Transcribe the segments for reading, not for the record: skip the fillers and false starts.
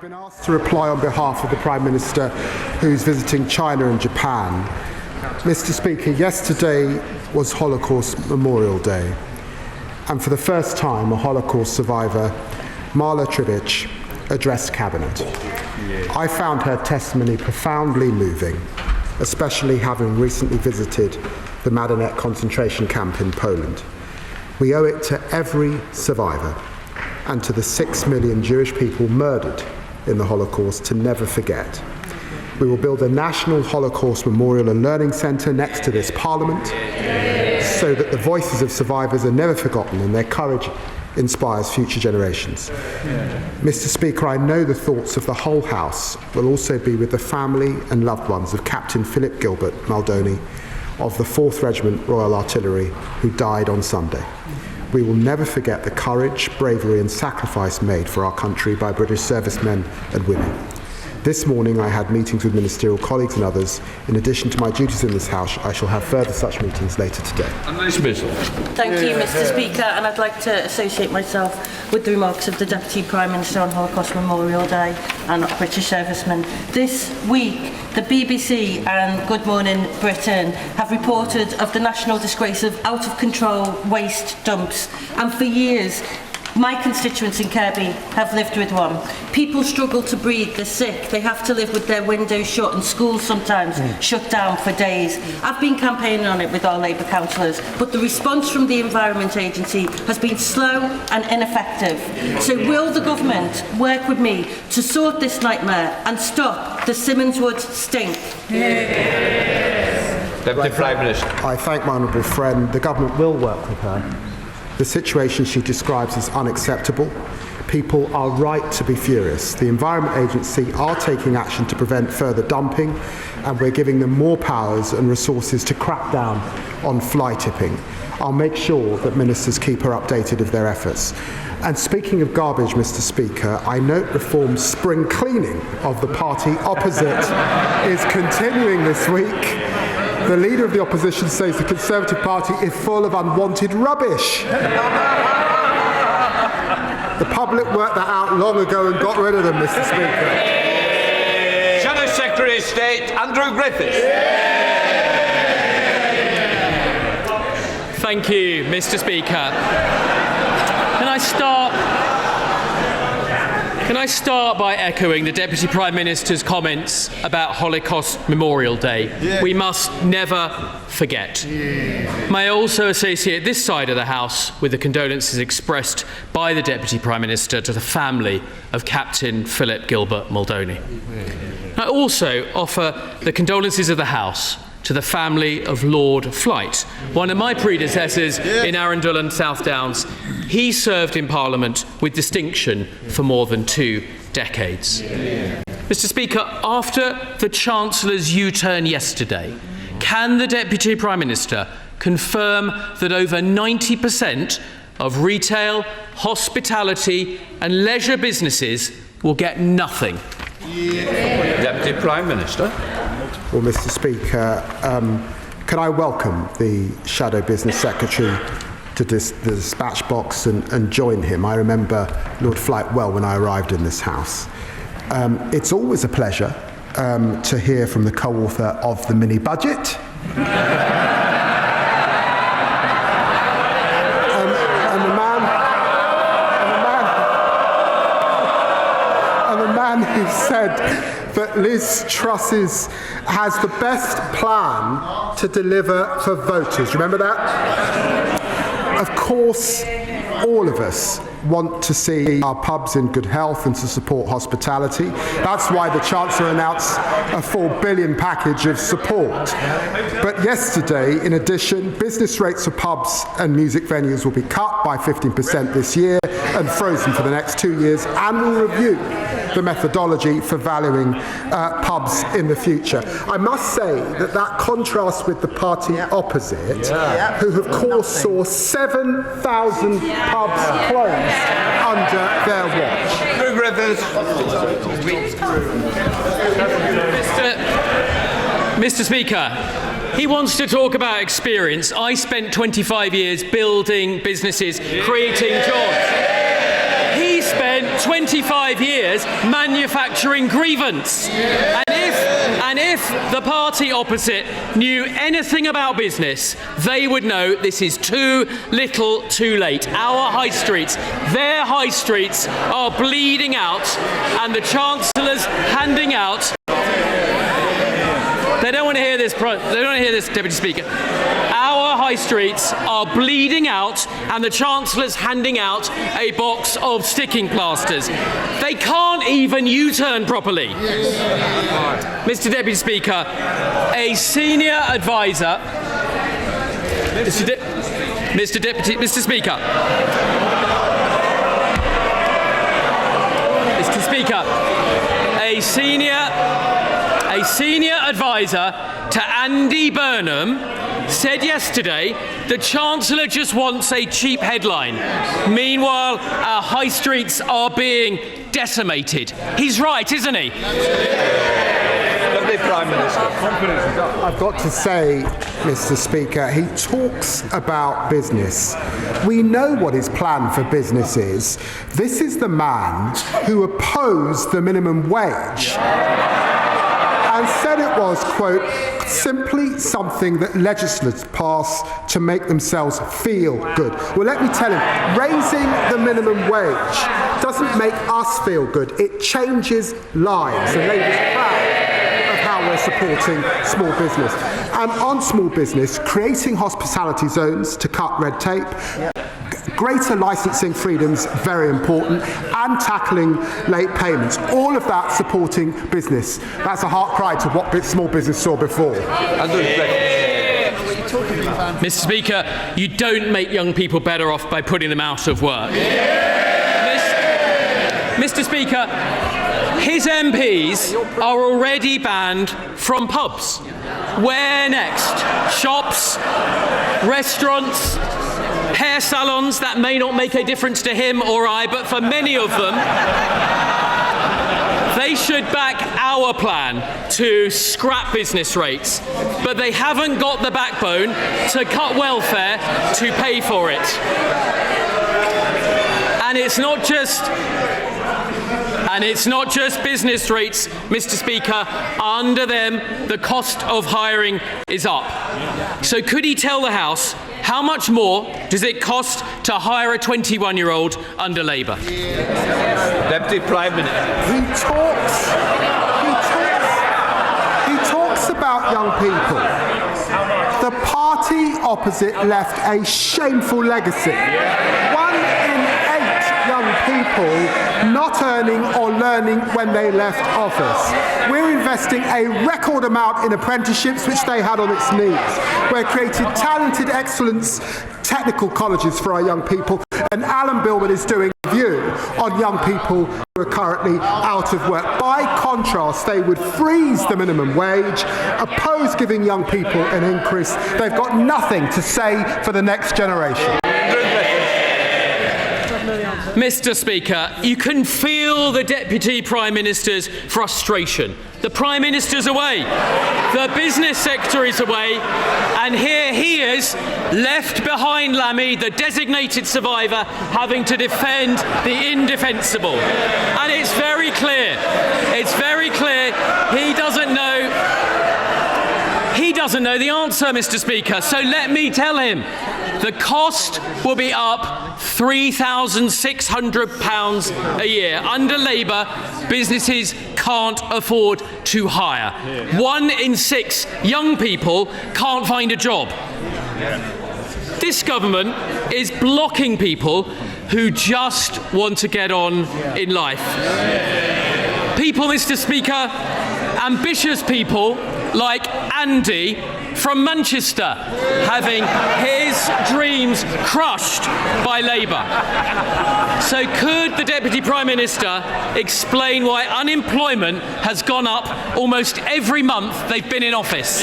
been asked to reply on behalf of the Prime Minister who's visiting China and Japan. Mr. Speaker, yesterday was Holocaust Memorial Day, and for the first time a Holocaust survivor, Marla Trivich, addressed Cabinet. I found her testimony profoundly moving, especially having recently visited the Badenoch concentration camp in Poland. We owe it to every survivor and to the 6 million Jewish people murdered in the Holocaust to never forget. We will build a national Holocaust Memorial and Learning Centre next to this Parliament so that the voices of survivors are never forgotten and their courage inspires future generations. Mr. Speaker, I know the thoughts of the whole House will also be with the family and loved ones of Captain Philip Gilbert Muldowney of the 4th Regiment Royal Artillery, who died on Sunday. We will never forget the courage, bravery and sacrifice made for our country by British servicemen and women. This morning I had meetings with ministerial colleagues and others. In addition to my duties in this House, I shall have further such meetings later today. Thank you, Mr. Speaker, and I'd like to associate myself with the remarks of the Deputy Prime Minister on Holocaust Memorial Day and British servicemen. This week, the BBC and Good Morning Britain have reported of the national disgrace of out-of-control waste dumps, and for years, my constituents in Kirby have lived with one. People struggle to breathe, they're sick, they have to live with their windows shut and schools sometimes shut down for days. I've been campaigning on it with our Labour councillors, but the response from the Environment Agency has been slow and ineffective. So will the government work with me to sort this nightmare and stop the Simmonswood stink? Yes. Deputy Prime Minister. I thank my honourable friend. The government will work with her. The situation she describes is unacceptable. People are right to be furious. The Environment Agency are taking action to prevent further dumping, and we're giving them more powers and resources to crack down on fly tipping. I'll make sure that ministers keep her updated of their efforts. And speaking of garbage, Mr. Speaker, I note Reform's spring cleaning of the party opposite is continuing this week. The Leader of the Opposition says the Conservative Party is full of unwanted rubbish. The public worked that out long ago and got rid of them, Mr. Speaker. Shadow Secretary of State, Andrew Griffith. Thank you, Mr. Speaker. Can I start by echoing the Deputy Prime Minister's comments about Holocaust Memorial Day? We must never forget. May I also associate this side of the House with the condolences expressed by the Deputy Prime Minister to the family of Captain Philip Gilbert Muldowney. I also offer the condolences of the House to the family of Lord Flight, one of my predecessors in Arundel and South Downs. He served in Parliament with distinction for more than 2 decades. Mr. Speaker, after the Chancellor's U-turn yesterday, can the Deputy Prime Minister confirm that over 90% of retail, hospitality and leisure businesses will get nothing? Deputy Prime Minister. Well, Mr. Speaker, can I welcome the Shadow Business Secretary to the dispatch box and join him? I remember Lord Flight well when I arrived in this House. It's always a pleasure to hear from the co-author of the mini-budget. And the man who said that Liz Truss's has the best plan to deliver for voters. Remember that? Of course, all of us want to see our pubs in good health and to support hospitality. That's why the Chancellor announced a £4 billion package of support. But yesterday, in addition, business rates for pubs and music venues will be cut by 15% this year and frozen for the next 2 years, and will review the methodology for valuing pubs in the future. I must say that contrasts with the party opposite, who of course saw 7,000 pubs close under their watch. Mr. Speaker, he wants to talk about experience. I spent 25 years building businesses, creating jobs. He's spent 25 years manufacturing grievance. And if the party opposite knew anything about business, they would know this is too little too late. Our high streets, their high streets are bleeding out, and the Chancellor's handing out. They don't want to hear this, Deputy Speaker. Our high streets are bleeding out, and the Chancellor's handing out a box of sticking plasters. They can't even U-turn properly. Mr. Deputy Speaker, a senior advisor. Mr. Speaker. A senior advisor to Andy Burnham said yesterday the Chancellor just wants a cheap headline. Meanwhile, our high streets are being decimated. He's right, isn't he? Prime Minister. I've got to say, Mr. Speaker, he talks about business. We know what his plan for business is. This is the man who opposed the minimum wage and said it was, quote, simply something that legislators pass to make themselves feel good. Well, let me tell him, raising the minimum wage doesn't make us feel good. It changes lives. And Labour's proud of how we're supporting small business. And on small business, creating hospitality zones to cut red tape, greater licensing freedoms, very important, and tackling late payments. All of that supporting business. That's a heart cry to what small business saw before. Mr. Speaker, you don't make young people better off by putting them out of work. Mr. Speaker, his MPs are already banned from pubs. Where next? Shops, restaurants, hair salons. That may not make a difference to him or I, but for many of them, they should back our plan to scrap business rates, but they haven't got the backbone to cut welfare to pay for it. And it's not just business rates, Mr. Speaker. Under them, the cost of hiring is up. So could he tell the House how much more does it cost to hire a 21-year-old under Labour? Deputy Prime Minister. He talks about young people. The party opposite left a shameful legacy. 1 in 8 young people not earning or learning when they left office. We're investing a record amount in apprenticeships, which they had on its knees. We're creating talented excellence technical colleges for our young people, and Alan Billman is doing a review on young people who are currently out of work. By contrast, they would freeze the minimum wage, oppose giving young people an increase. They've got nothing to say for the next generation. Mr. Speaker, you can feel the Deputy Prime Minister's frustration. The Prime Minister's away, the Business Secretary is away, and here he is, left behind Lammy, the designated survivor, having to defend the indefensible. And it's very clear, he doesn't know the answer, Mr. Speaker, so let me tell him. The cost will be up £3,600 a year. Under Labour, businesses can't afford to hire. 1 in 6 young people can't find a job. This government is blocking people who just want to get on in life. People, Mr. Speaker, ambitious people like Andy from Manchester, having his dreams crushed by Labour. So could the Deputy Prime Minister explain why unemployment has gone up almost every month they've been in office?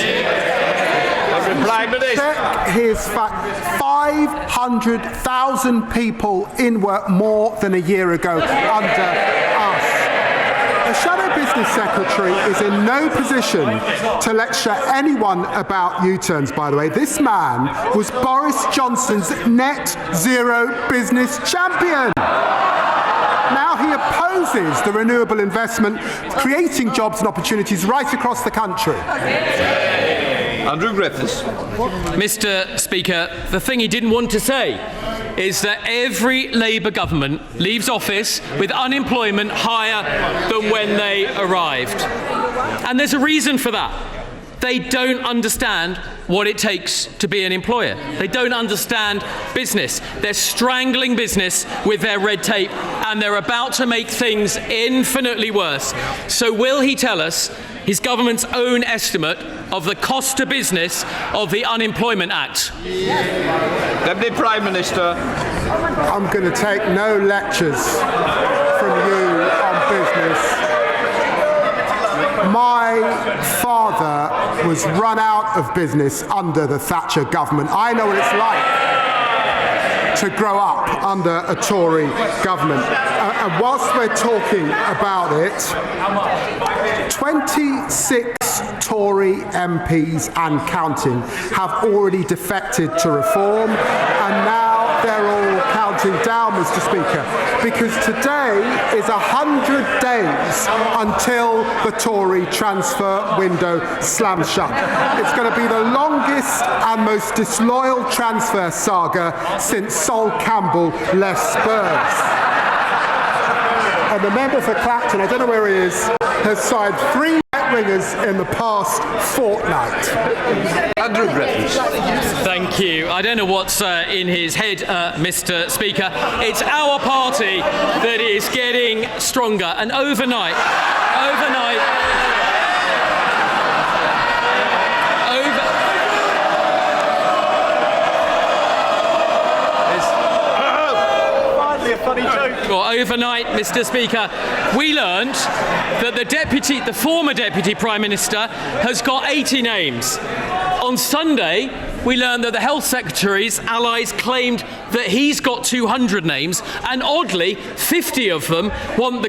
Check his fact. 500,000 people in work more than a year ago under us. The Shadow Business Secretary is in no position to lecture anyone about U-turns, by the way. This man was Boris Johnson's net zero business champion. Now opposes the renewable investment, creating jobs and opportunities right across the country. Andrew Griffith. Mr. Speaker, the thing he didn't want to say is that every Labour government leaves office with unemployment higher than when they arrived. And there's a reason for that. They don't understand what it takes to be an employer. They don't understand business. They're strangling business with their red tape, and they're about to make things infinitely worse. So will he tell us his government's own estimate of the cost to business of the Unemployment Act? Deputy Prime Minister. I'm going to take no lectures from you on business. My father was run out of business under the Thatcher government. I know what it's like to grow up under a Tory government. And whilst we're talking about it, 26 Tory MPs and counting have already defected to reform, and now they're all counting down, Mr. Speaker, because today is 100 days until the Tory transfer window slams shut. It's going to be the longest and most disloyal transfer saga since Sol Campbell left Spurs. And the member for Clapton, I don't know where he is, has signed 3 ringers in the past fortnight. Andrew Griffith. Thank you. I don't know what's in his head, Mr. Speaker. It's our party that is getting stronger, and overnight, Mr. Speaker, we learned that the former Deputy Prime Minister has got 80 names. On Sunday, we learned that the Health Secretary's allies claimed that he's got 200 names, and oddly, 50 of them want the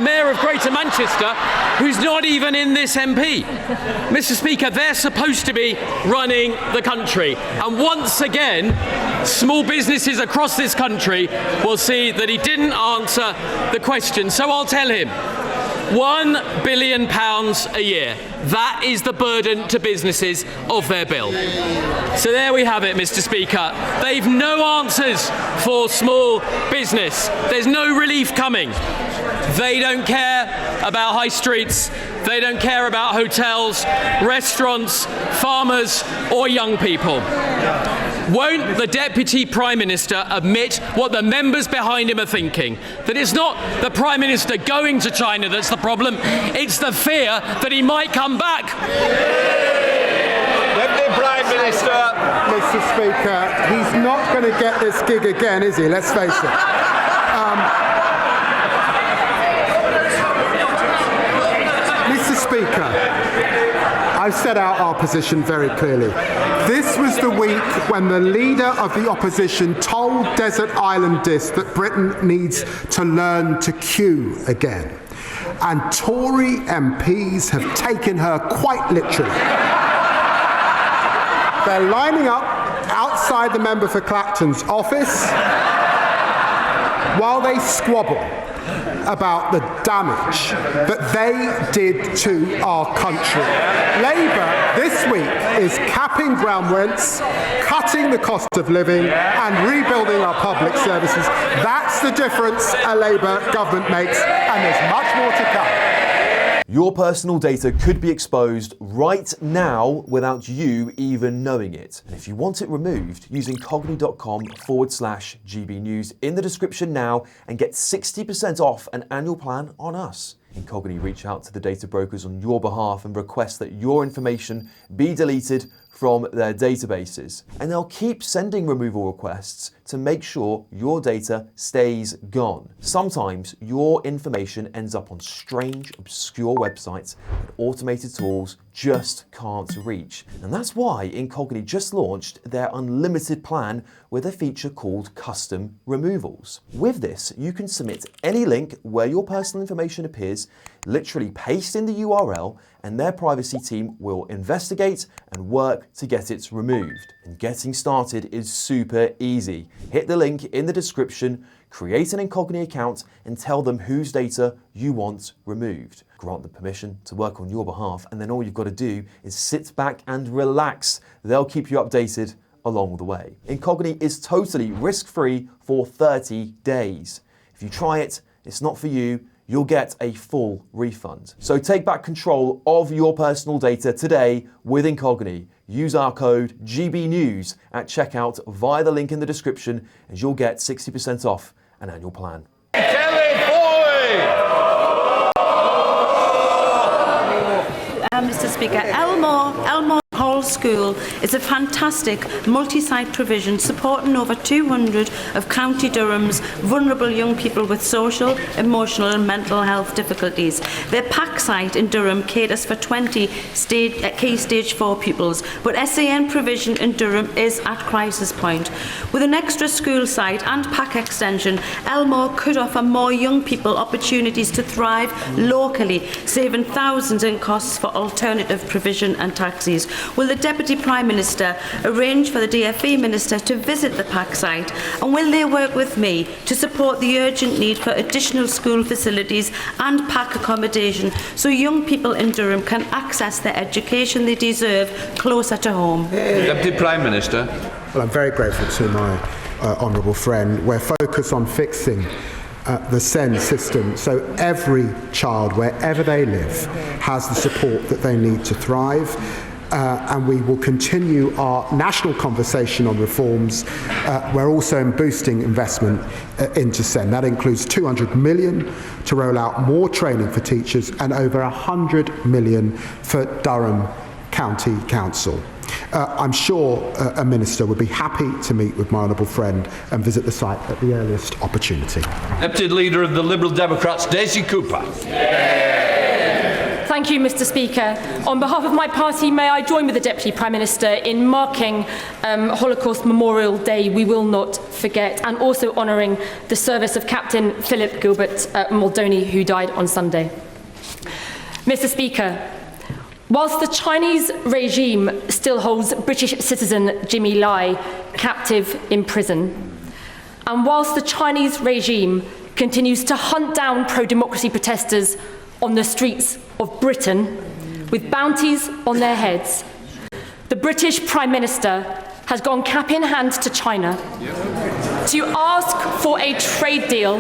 Mayor of Greater Manchester, who's not even in this MP. Mr. Speaker, they're supposed to be running the country, and once again, small businesses across this country will see that he didn't answer the question. So I'll tell him, £1 billion a year. That is the burden to businesses of their bill. So there we have it, Mr. Speaker. They've no answers for small business. There's no relief coming. They don't care about high streets. They don't care about hotels, restaurants, farmers, or young people. Won't the Deputy Prime Minister admit what the members behind him are thinking? That it's not the Prime Minister going to China that's the problem, it's the fear that he might come back. Deputy Prime Minister. Mr. Speaker, he's not going to get this gig again, is he? Let's face it. Mr. Speaker, I've set out our position very clearly. This was the week when the leader of the opposition told Desert Islanders that Britain needs to learn to queue again. And Tory MPs have taken her quite literally. They're lining up outside the member for Clapton's office while they squabble about the damage that they did to our country. Labour this week is capping ground rents, cutting the cost of living and rebuilding our public services. That's the difference a Labour government makes, and there's much more to come. Your personal data could be exposed right now without you even knowing it. And if you want it removed, use incogni.com/GB News in the description now and get 60% off an annual plan on us. Incogni reach out to the data brokers on your behalf and request that your information be deleted from their databases. And they'll keep sending removal requests to make sure your data stays gone. Sometimes your information ends up on strange, obscure websites that automated tools just can't reach. And that's why Incogni just launched their unlimited plan with a feature called Custom Removals. With this, you can submit any link where your personal information appears is literally paste in the URL and their privacy team will investigate and work to get it removed. And getting started is super easy. Hit the link in the description, create an incognito account and tell them whose data you want removed. Grant them permission to work on your behalf, and then all you've got to do is sit back and relax. They'll keep you updated along the way. Incognito is totally risk-free for 30 days. If you try it, it's not for you, you'll get a full refund. So take back control of your personal data today with Incognito. Use our code GBNews at checkout via the link in the description and you'll get 60% off an annual plan. Mr. Speaker, Elmore Hall School is a fantastic multi-site provision supporting over 200 of County Durham's vulnerable young people with social, emotional and mental health difficulties. Their PAC site in Durham caters for 20 key stage 4 pupils, but SAN provision in Durham is at crisis point. With an extra school site and PAC extension, Elmore could offer more young people opportunities to thrive locally, saving thousands in costs for alternative provision and taxis. Will the Deputy Prime Minister arrange for the DFE Minister to visit the PAC site, and will they work with me to support the urgent need for additional school facilities and PAC accommodation so young people in Durham can access the education they deserve closer to home? Deputy Prime Minister. Well, I'm very grateful to my honourable friend. We're focused on fixing the SEND system so every child, wherever they live, has the support that they need to thrive. And we will continue our national conversation on reforms. We're also boosting investment into SEND. That includes 200 million to roll out more training for teachers and over 100 million for Durham County Council. I'm sure a minister would be happy to meet with my honourable friend and visit the site at the earliest opportunity. Deputy Leader of the Liberal Democrats, Daisy Cooper. Thank you, Mr. Speaker. On behalf of my party, may I join with the Deputy Prime Minister in marking Holocaust Memorial Day, We Will Not Forget, and also honouring the service of Captain Philip Gilbert Muldowney, who died on Sunday. Mr. Speaker, whilst the Chinese regime still holds British citizen Jimmy Lai captive in prison, and whilst the Chinese regime continues to hunt down pro-democracy protesters on the streets of Britain with bounties on their heads, the British Prime Minister has gone cap in hand to China to ask for a trade deal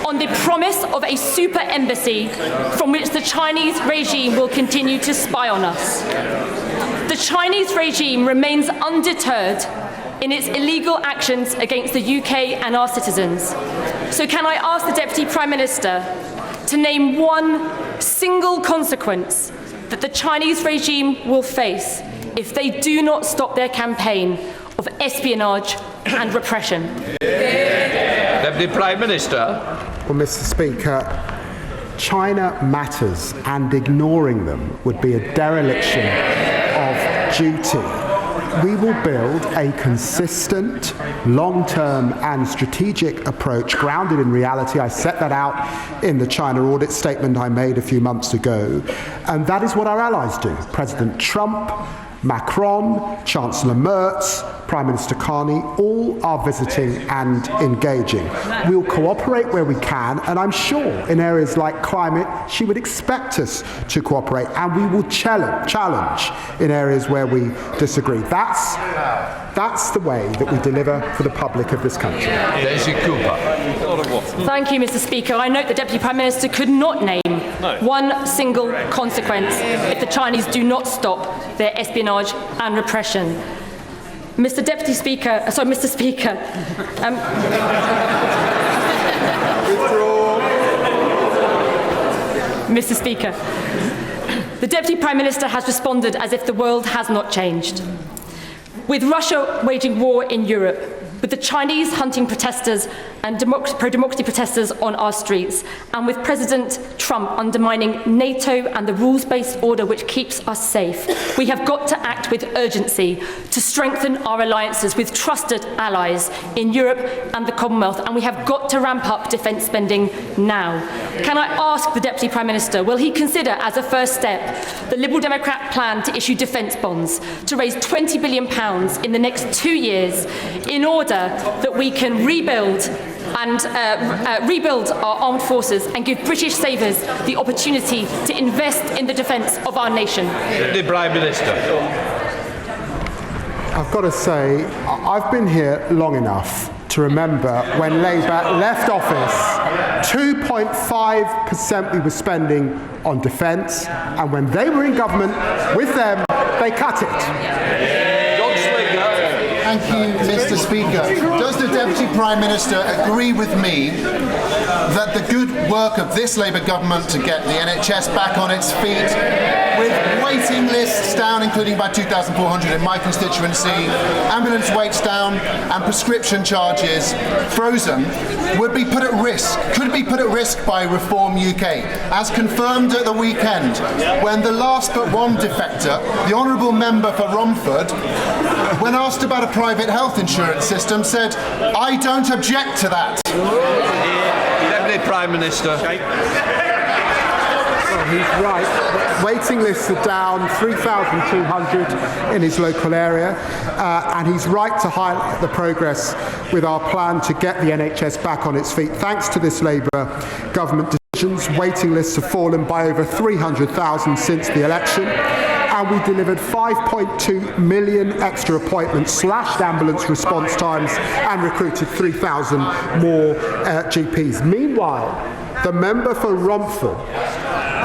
on the promise of a super embassy from which the Chinese regime will continue to spy on us. The Chinese regime remains undeterred in its illegal actions against the UK and our citizens. So can I ask the Deputy Prime Minister to name one single consequence that the Chinese regime will face if they do not stop their campaign of espionage and repression? Deputy Prime Minister. Well, Mr. Speaker, China matters, and ignoring them would be a dereliction of duty. We will build a consistent, long-term and strategic approach grounded in reality. I set that out in the China audit statement I made a few months ago, and that is what our allies do. President Trump, Macron, Chancellor Merz, Prime Minister Carney, all are visiting and engaging. We'll cooperate where we can, and I'm sure in areas like climate, she would expect us to cooperate, and we will challenge in areas where we disagree. That's the way that we deliver for the public of this country. Daisy Cooper. Thank you, Mr. Speaker. I note the Deputy Prime Minister could not name one single consequence if the Chinese do not stop their espionage and repression. Mr. Speaker, Mr. Speaker, the Deputy Prime Minister has responded as if the world has not changed. With Russia waging war in Europe, with the Chinese hunting protesters and pro-democracy protesters on our streets, and with President Trump undermining NATO and the rules-based order which keeps us safe. We have got to act with urgency to strengthen our alliances with trusted allies in Europe and the Commonwealth, and we have got to ramp up defence spending now. Can I ask the Deputy Prime Minister, will he consider as a first step the Liberal Democrat plan to issue defence bonds to raise £20 billion in the next 2 years in order that we can rebuild our armed forces and give British savers the opportunity to invest in the defence of our nation? The Prime Minister. I've got to say, I've been here long enough to remember when Labour left office, 2.5% we were spending on defence, and when they were in government with them, they cut it. Thank you, Mr. Speaker. Does the Deputy Prime Minister agree with me that the good work of this Labour government to get the NHS back on its feet, with waiting lists down, including by 2,400 in my constituency, ambulance waits down, and prescription charges frozen, would be put at risk, could be put at risk by Reform UK, as confirmed at the weekend, when the last but one defector, the Honourable Member for Romford, when asked about a private health insurance system, said, "I don't object to that." Deputy Prime Minister. Well, he's right. Waiting lists are down 3,200 in his local area, and he's right to highlight the progress with our plan to get the NHS back on its feet. Thanks to this Labour government decisions, waiting lists have fallen by over 300,000 since the election. And we delivered 5.2 million extra appointments, slashed ambulance response times, and recruited 3,000 more GPs. Meanwhile, the member for Romford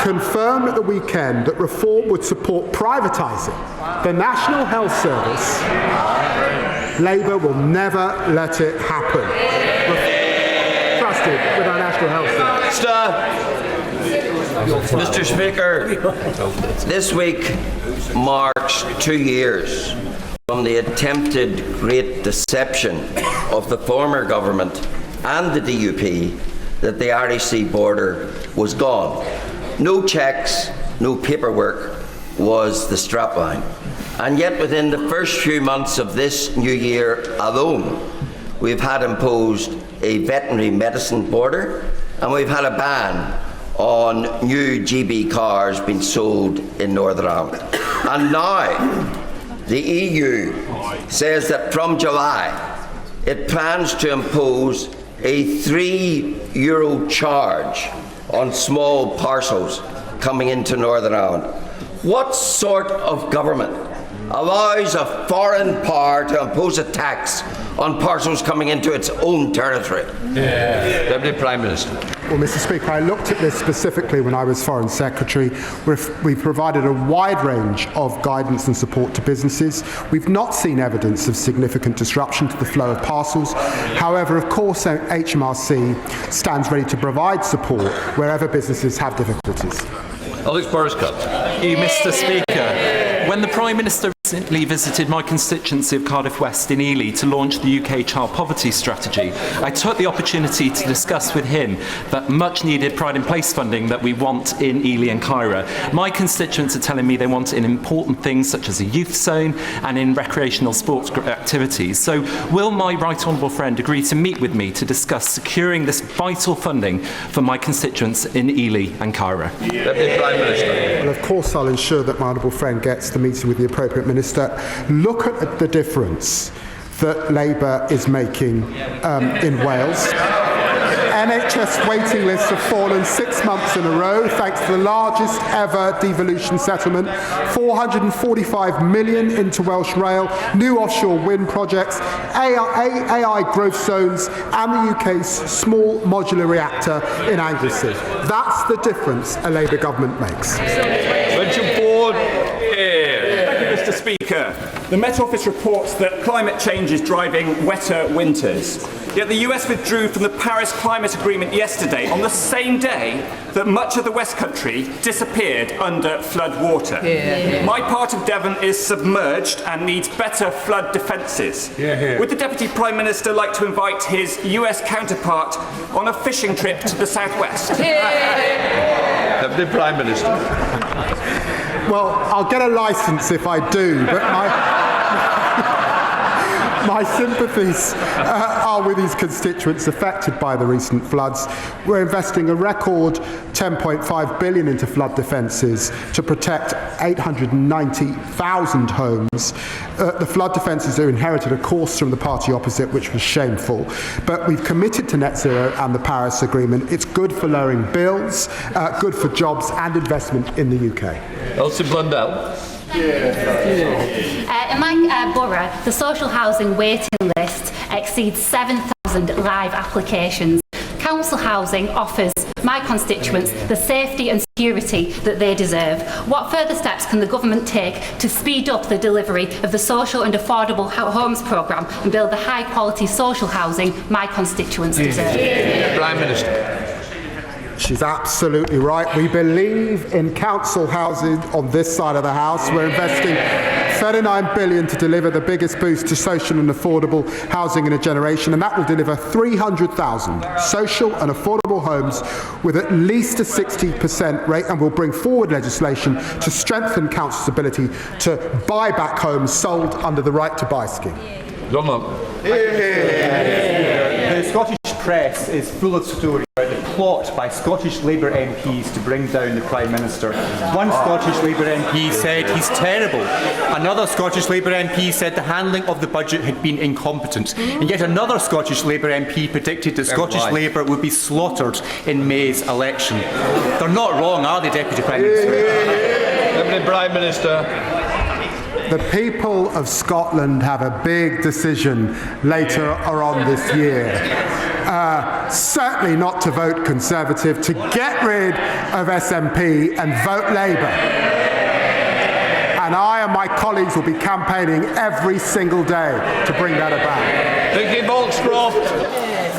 confirmed at the weekend that Reform would support privatising the National Health Service. Labour will never let it happen. Trusted with our National Health Service. Mr. Speaker, this week marks 2 years from the attempted great deception of the former government and the DUP that the Irish Sea border was gone. No checks, no paperwork was the strapline. And yet within the first few months of this new year alone, we've had imposed a veterinary medicine border, and we've had a ban on new GB cars being sold in Northern Ireland. And now the EU says that from July it plans to impose a €3 charge on small parcels coming into Northern Ireland. What sort of government allows a foreign power to impose a tax on parcels coming into its own territory? Deputy Prime Minister. Well, Mr. Speaker, I looked at this specifically when I was Foreign Secretary. We've provided a wide range of guidance and support to businesses. We've not seen evidence of significant disruption to the flow of parcels. However, of course, HMRC stands ready to provide support wherever businesses have difficulties. Alex Boriscut. Thank you, Mr. Speaker. When the Prime Minister recently visited my constituency of Cardiff West in Ely to launch the UK child poverty strategy, I took the opportunity to discuss with him that much needed Pride in Place funding that we want in Ely and Cairo. My constituents are telling me they want it in important things such as a youth zone and in recreational sports activities. So will my right honourable friend agree to meet with me to discuss securing this vital funding for my constituents in Ely and Cairo? Deputy Prime Minister. Well, of course, I'll ensure that my honourable friend gets the meeting with the appropriate minister. Look at the difference that Labour is making in Wales. NHS waiting lists have fallen 6 months in a row thanks to the largest ever devolution settlement, 445 million into Welsh Rail, new offshore wind projects, AI growth zones, and the UK's small modular reactor in Anglesey. That's the difference a Labour government makes. Richard Ford. Mr. Speaker, the Met Office reports that climate change is driving wetter winters. Yet the US withdrew from the Paris Climate Agreement yesterday, on the same day that much of the West Country disappeared under flood water. My part of Devon is submerged and needs better flood defences. Would the Deputy Prime Minister like to invite his US counterpart on a fishing trip to the southwest? Deputy Prime Minister. Well, I'll get a licence if I do, but my sympathies are with his constituents affected by the recent floods. We're investing a record $10.5 billion into flood defences to protect 890,000 homes. The flood defences are inherited, of course, from the party opposite, which was shameful. But we've committed to net zero and the Paris Agreement. It's good for lowering bills, good for jobs and investment in the UK. Elsie Blundell. In my borough, the social housing waiting list exceeds 7,000 live applications. Council housing offers my constituents the safety and security that they deserve. What further steps can the government take to speed up the delivery of the social and affordable homes programme and build the high quality social housing my constituents deserve? Prime Minister. She's absolutely right. We believe in council housing on this side of the House. We're investing $39 billion to deliver the biggest boost to social and affordable housing in a generation, and that will deliver 300,000 social and affordable homes with at least a 60% rate, and will bring forward legislation to strengthen councils' ability to buy back homes sold under the Right to Buy scheme. The Scottish press is full of stories about the plot by Scottish Labour MPs to bring down the Prime Minister. One Scottish Labour MP said he's terrible. Another Scottish Labour MP said the handling of the budget had been incompetent. And yet another Scottish Labour MP predicted that Scottish Labour would be slaughtered in May's election. They're not wrong, are they, Deputy Prime Minister? Deputy Prime Minister. The people of Scotland have a big decision later on this year. Certainly not to vote Conservative, to get rid of SNP and vote Labour. And I and my colleagues will be campaigning every single day to bring that about. Vicky Bolscroft.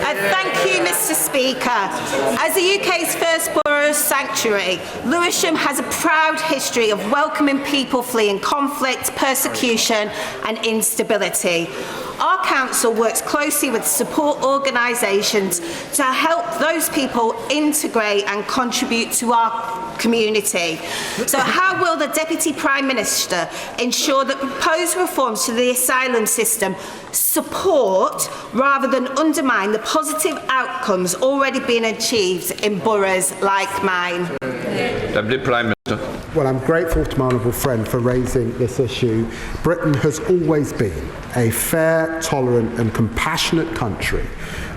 Thank you, Mr. Speaker. As the UK's first borough sanctuary, Lewisham has a proud history of welcoming people fleeing conflict, persecution and instability. Our council works closely with support organisations to help those people integrate and contribute to our community. So how will the Deputy Prime Minister ensure that proposed reforms to the asylum system support rather than undermine the positive outcomes already being achieved in boroughs like mine? Deputy Prime Minister. Well, I'm grateful to my honourable friend for raising this issue. Britain has always been a fair, tolerant and compassionate country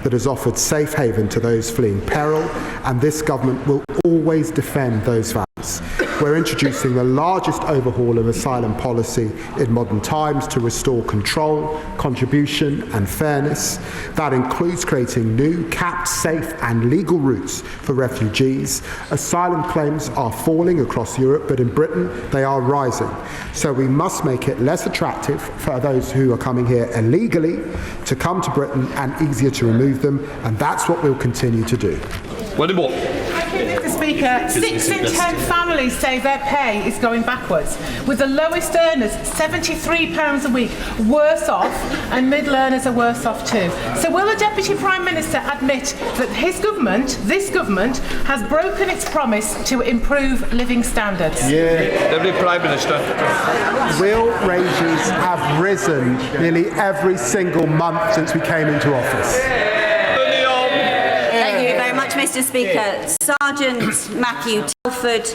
that has offered safe haven to those fleeing peril, and this government will always defend those values. We're introducing the largest overhaul of asylum policy in modern times to restore control, contribution and fairness. That includes creating new, capped, safe and legal routes for refugees. Asylum claims are falling across Europe, but in Britain they are rising. So we must make it less attractive for those who are coming here illegally to come to Britain and easier to remove them, and that's what we'll continue to do. Mr. Speaker, 6 in 10 families say their pay is going backwards, with the lowest earners £73 a week worse off, and middle earners are worse off too. So will the Deputy Prime Minister admit that his government, this government, has broken its promise to improve living standards? Deputy Prime Minister. Real wages have risen nearly every single month since we came into office. Thank you very much, Mr. Speaker. Sergeant Matthew Telford,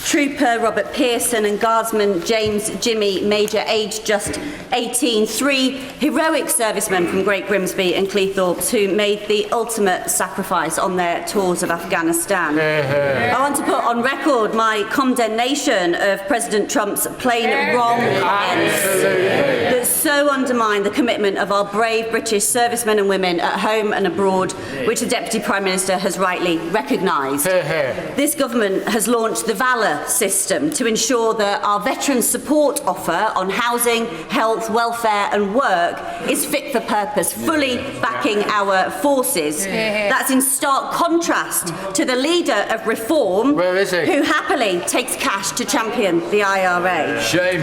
Trooper Robert Pearson and Guardsman James Jimmy Major, aged just 18, 3 heroic servicemen from Great Grimsby and Cleethorpes who made the ultimate sacrifice on their tours of Afghanistan. I want to put on record my condemnation of President Trump's plain wrong comments that so undermine the commitment of our brave British servicemen and women at home and abroad, which the Deputy Prime Minister has rightly recognised. This government has launched the Valour VALA system to ensure that our veteran support offer on housing, health, welfare and work is fit for purpose, fully backing our forces. That's in stark contrast to the leader of Reform, who happily takes cash to champion the IRA. Shame.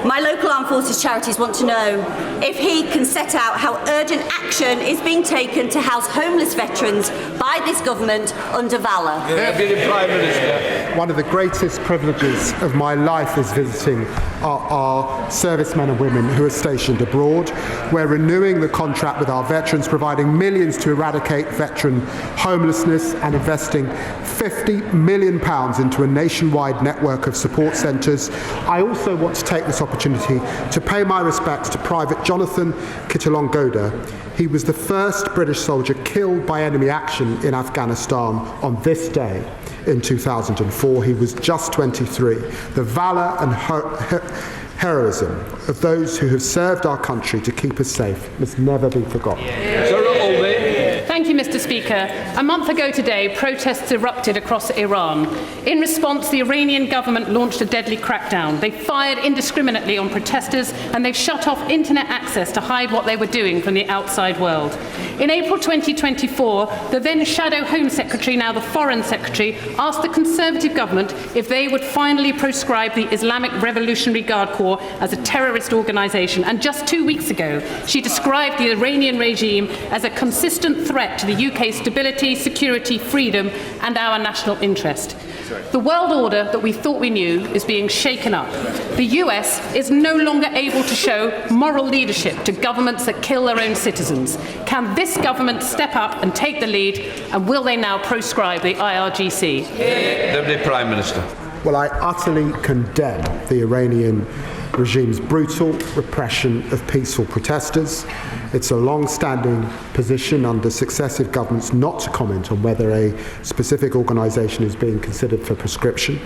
My local armed forces charities want to know if he can set out how urgent action is being taken to house homeless veterans by this government under VALA. Deputy Prime Minister. One of the greatest privileges of my life is visiting our servicemen and women who are stationed abroad. We're renewing the contract with our veterans, providing millions to eradicate veteran homelessness and investing £50 million into a nationwide network of support centres. I also want to take this opportunity to pay my respects to Private Jonathan Kitulongoda. He was the first British soldier killed by enemy action in Afghanistan on this day in 2004. He was just 23. The valour and heroism of those who have served our country to keep us safe must never be forgotten. Thank you, Mr. Speaker. A month ago today, protests erupted across Iran. In response, the Iranian government launched a deadly crackdown. They fired indiscriminately on protesters and they've shut off internet access to hide what they were doing from the outside world. In April 2024, the then Shadow Home Secretary, now the Foreign Secretary, asked the Conservative government if they would finally proscribe the Islamic Revolutionary Guard Corps as a terrorist organisation. And just 2 weeks ago, she described the Iranian regime as a consistent threat to the UK's stability, security, freedom and our national interest. The world order that we thought we knew is being shaken up. The US is no longer able to show moral leadership to governments that kill their own citizens. Can this government step up and take the lead, and will they now proscribe the IRGC? Deputy Prime Minister. Well, I utterly condemn the Iranian regime's brutal repression of peaceful protesters. It's a long-standing position under successive governments not to comment on whether a specific organisation is being considered for proscription.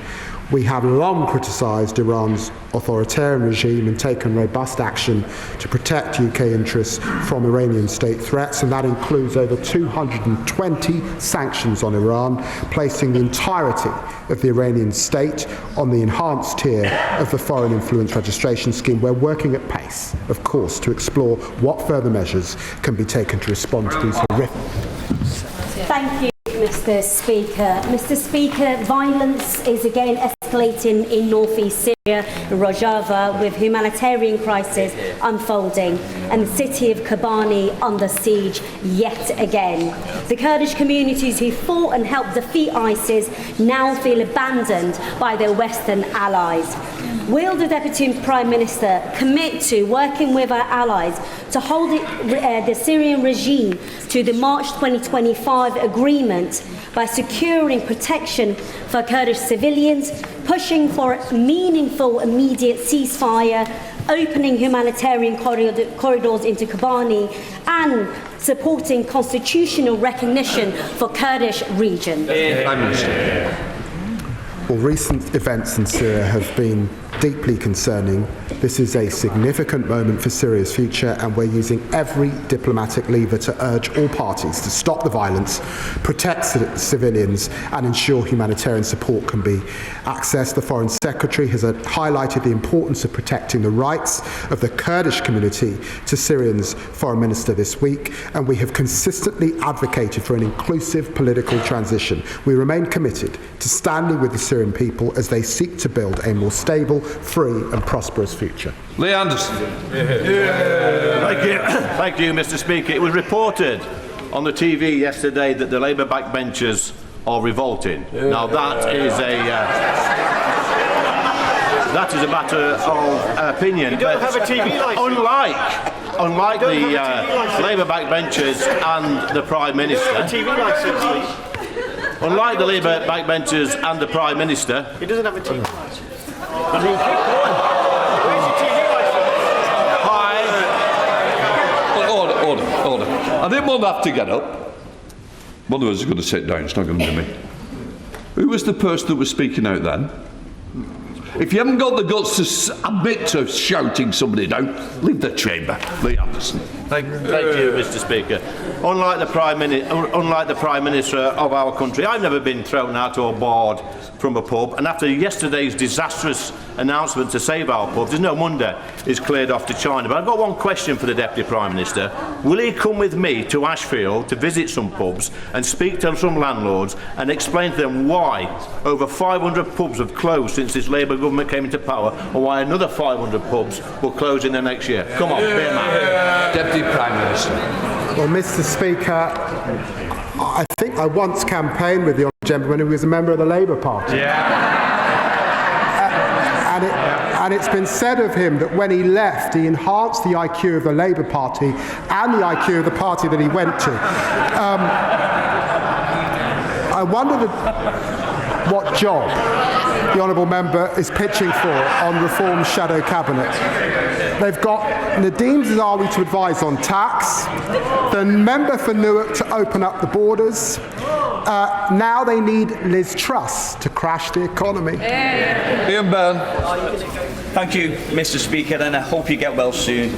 We have long criticised Iran's authoritarian regime and taken robust action to protect UK interests from Iranian state threats, and that includes over 220 sanctions on Iran, placing the entirety of the Iranian state on the enhanced tier of the Foreign Influence Registration Scheme. We're working at pace, of course, to explore what further measures can be taken to respond to these horrific. Thank you, Mr. Speaker. Mr. Speaker, violence is again escalating in northeast Syria, Rojava, with humanitarian crisis unfolding, and the city of Kobani under siege yet again. The Kurdish communities who fought and helped defeat ISIS now feel abandoned by their Western allies. Will the Deputy Prime Minister commit to working with our allies to hold the Syrian regime to the March 2025 agreement by securing protection for Kurdish civilians, pushing for a meaningful immediate ceasefire, opening humanitarian corridors into Kobani, and supporting constitutional recognition for Kurdish region? Prime Minister. Well, recent events in Syria have been deeply concerning. This is a significant moment for Syria's future, and we're using every diplomatic lever to urge all parties to stop the violence, protect civilians and ensure humanitarian support can be accessed. The Foreign Secretary has highlighted the importance of protecting the rights of the Kurdish community to Syrian's Foreign Minister this week, and we have consistently advocated for an inclusive political transition. We remain committed to standing with the Syrian people as they seek to build a more stable, free and prosperous future. Lee Anderson. Thank you, Mr. Speaker. It was reported on the TV yesterday that the Labour backbenchers are revolting. Now that is a matter of opinion. You don't have a TV licence. Unlike the Labour backbenchers and the Prime Minister. TV licence. Unlike the Labour backbenchers and the Prime Minister. He doesn't have a TV licence. Order. I didn't want to have to get up. One of us is going to sit down, it's not going to be me. Who was the person that was speaking out then? If you haven't got the guts to admit to shouting somebody down, leave the chamber. Lee Anderson. Thank you, Mr. Speaker. Unlike the Prime Minister of our country, I've never been thrown out or barred from a pub, and after yesterday's disastrous announcement to save our pubs, there's no wonder it's cleared off to China. But I've got one question for the Deputy Prime Minister. Will he come with me to Ashfield to visit some pubs and speak to some landlords and explain to them why over 500 pubs have closed since this Labour government came into power, and why another 500 pubs will close in the next year? Come on, be a man. Deputy Prime Minister. Well, Mr. Speaker, I think I once campaigned with the honourable gentleman who was a member of the Labour Party. And it's been said of him that when he left, he enhanced the IQ of the Labour Party and the IQ of the party that he went to. I wonder what job the honourable member is pitching for on Reform's shadow cabinet. They've got Nadeem Zahawi to advise on tax, the member for Newark to open up the borders. Now they need Liz Truss to crash the economy. Ian Byrne. Thank you, Mr. Speaker, and I hope you get well soon.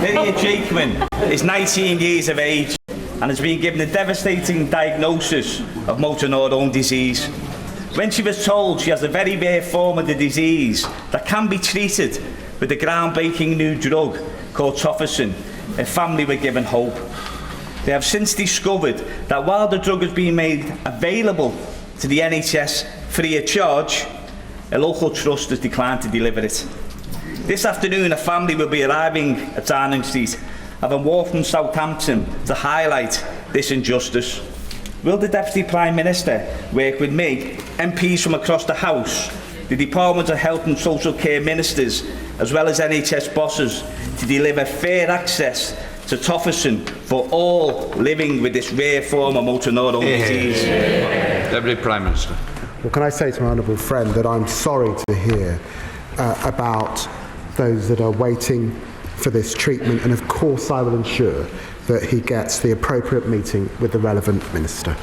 Lydia Jakeman is 19 years of age and has been given a devastating diagnosis of motor neurone disease. When she was told she has a very rare form of the disease that can be treated with a groundbreaking new drug called tofersen, her family were given hope. They have since discovered that while the drug has been made available to the NHS free of charge, a local trust has declined to deliver it. This afternoon, a family will be arriving at Downing Street, having walked from Southampton to highlight this injustice. Will the Deputy Prime Minister work with me, MPs from across the House, the Department of Health and Social Care Ministers, as well as NHS bosses, to deliver fair access to tofersen for all living with this rare form of motor neurone disease? Deputy Prime Minister. Well, can I say to my honourable friend that I'm sorry to hear about those that are waiting for this treatment, and of course I will ensure that he gets the appropriate meeting with the relevant minister.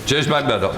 James Badenoch.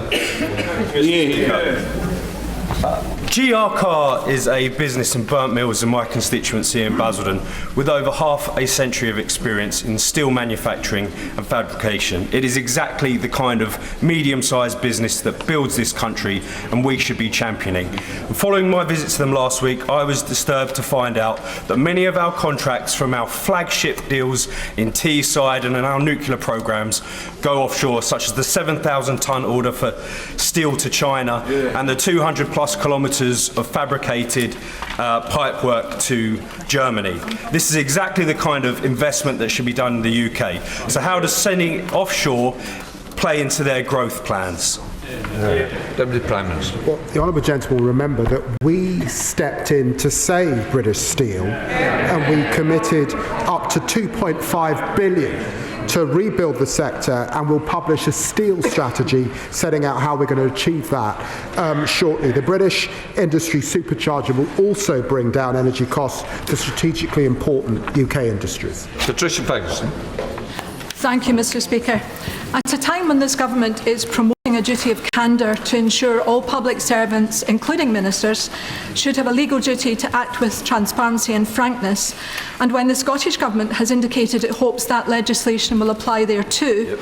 GR Car is a business in Burnt Mills in my constituency in Basildon with over half a century of experience in steel manufacturing and fabrication. It is exactly the kind of medium-sized business that builds this country and we should be championing. And following my visit to them last week, I was disturbed to find out that many of our contracts from our flagship deals in Teesside and in our nuclear programmes go offshore, such as the 7,000-tonne order for steel to China and the 200+ kilometres of fabricated pipework to Germany. This is exactly the kind of investment that should be done in the UK. So how does sending offshore play into their growth plans? Deputy Prime Minister. Well, the honourable gentleman will remember that we stepped in to save British Steel and we committed up to £2.5 billion to rebuild the sector, and we'll publish a steel strategy setting out how we're going to achieve that shortly. The British Industry Supercharger will also bring down energy costs for strategically important UK industries. Patricia Ferguson. Thank you, Mr. Speaker. At a time when this government is promoting a duty of candour to ensure all public servants, including ministers, should have a legal duty to act with transparency and frankness, and when the Scottish Government has indicated it hopes that legislation will apply there too,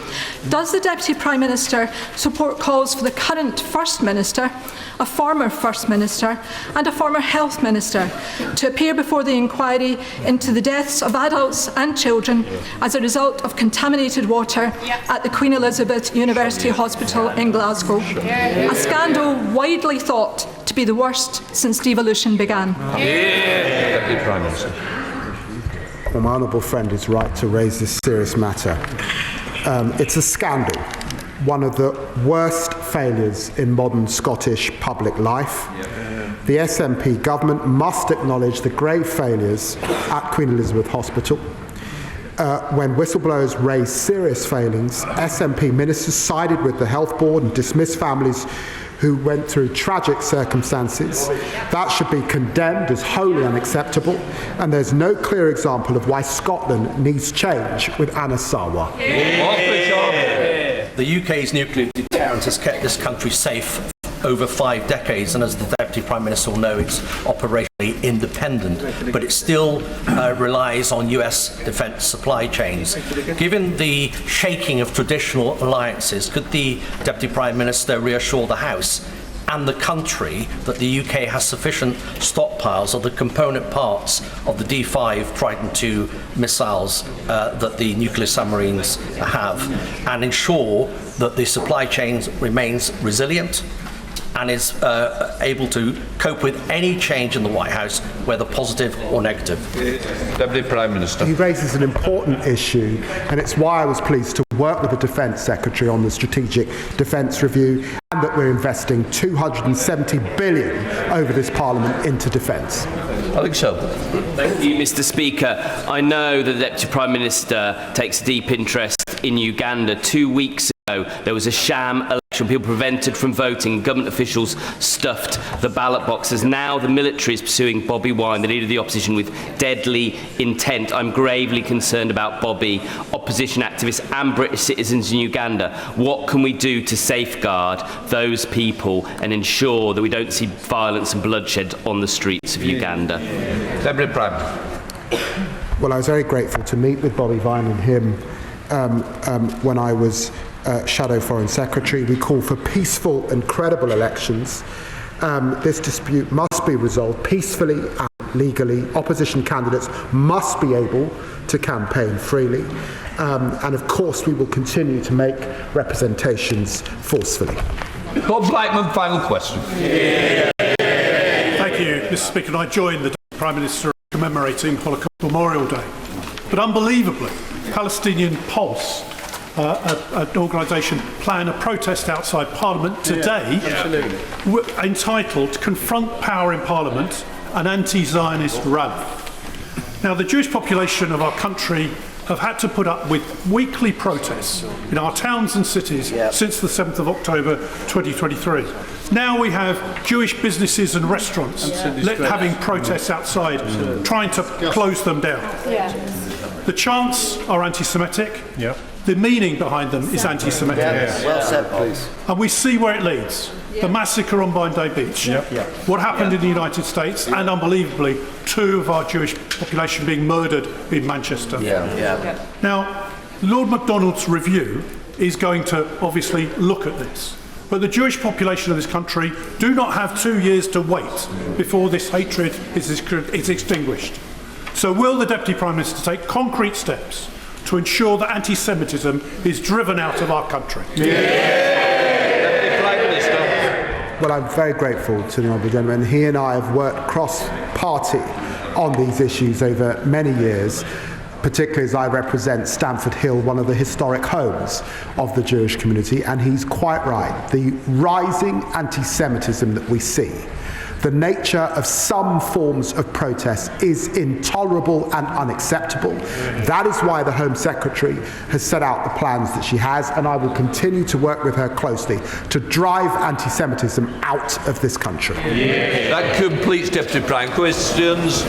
does the Deputy Prime Minister support calls for the current First Minister, a former First Minister and a former Health Minister to appear before the inquiry into the deaths of adults and children as a result of contaminated water at the Queen Elizabeth University Hospital in Glasgow, a scandal widely thought to be the worst since devolution began? Deputy Prime Minister. Well, my honourable friend is right to raise this serious matter. It's a scandal, one of the worst failures in modern Scottish public life. The SNP government must acknowledge the grave failures at Queen Elizabeth Hospital. When whistleblowers raised serious failings, SNP ministers sided with the Health Board and dismissed families who went through tragic circumstances. That should be condemned as wholly unacceptable, and there's no clear example of why Scotland needs change with Anna Sarwar. The UK's nuclear deterrent has kept this country safe over 5 decades, and as the Deputy Prime Minister will know, it's operationally independent, but it still relies on US defence supply chains. Given the shaking of traditional alliances, could the Deputy Prime Minister reassure the House and the country that the UK has sufficient stockpiles of the component parts of the D5 Trident II missiles that the nuclear submarines have, and ensure that the supply chain remains resilient and is able to cope with any change in the White House, whether positive or negative? Deputy Prime Minister. He raises an important issue, and it's why I was pleased to work with the Defence Secretary on the Strategic Defence Review, and that we're investing £270 billion over this Parliament into defence. I think so. Thank you, Mr. Speaker. I know that the Deputy Prime Minister takes a deep interest in Uganda. 2 weeks ago, there was a sham election. People prevented from voting. Government officials stuffed the ballot boxes. Now the military is pursuing Bobi Wine, the leader of the opposition, with deadly intent. I'm gravely concerned about Bobi, opposition activists and British citizens in Uganda. What can we do to safeguard those people and ensure that we don't see violence and bloodshed on the streets of Uganda? Deputy Prime. Well, I was very grateful to meet with Bobi Wine and him when I was Shadow Foreign Secretary. We call for peaceful and credible elections. This dispute must be resolved peacefully and legally. Opposition candidates must be able to campaign freely. And of course, we will continue to make representations forcefully. Bob Blackman, final question. Thank you, Mr. Speaker. And I join the Prime Minister commemorating Holocaust Memorial Day. But unbelievably, Palestinian Pulse, an organisation, plan a protest outside Parliament today entitled "Confront Power in Parliament, an Anti-Zionist Rally." Now, the Jewish population of our country have had to put up with weekly protests in our towns and cities since the 7th of October 2023. Now we have Jewish businesses and restaurants having protests outside, trying to close them down. The chants are anti-Semitic. The meaning behind them is anti-Semitic. Well said, please. And we see where it leads. The massacre on Bondi Beach. What happened in the United States, and unbelievably, 2 of our Jewish population being murdered in Manchester. Now, Lord Macdonald's review is going to obviously look at this. But the Jewish population of this country do not have 2 years to wait before this hatred is extinguished. So will the Deputy Prime Minister take concrete steps to ensure that anti-Semitism is driven out of our country? Well, I'm very grateful to the Honourable Gentleman. He and I have worked cross-party on these issues over many years, particularly as I represent Stamford Hill, one of the historic homes of the Jewish community, and he's quite right. The rising anti-Semitism that we see, the nature of some forms of protest is intolerable and unacceptable. That is why the Home Secretary has set out the plans that she has, and I will continue to work with her closely to drive anti-Semitism out of this country. That completes Deputy Prime questions.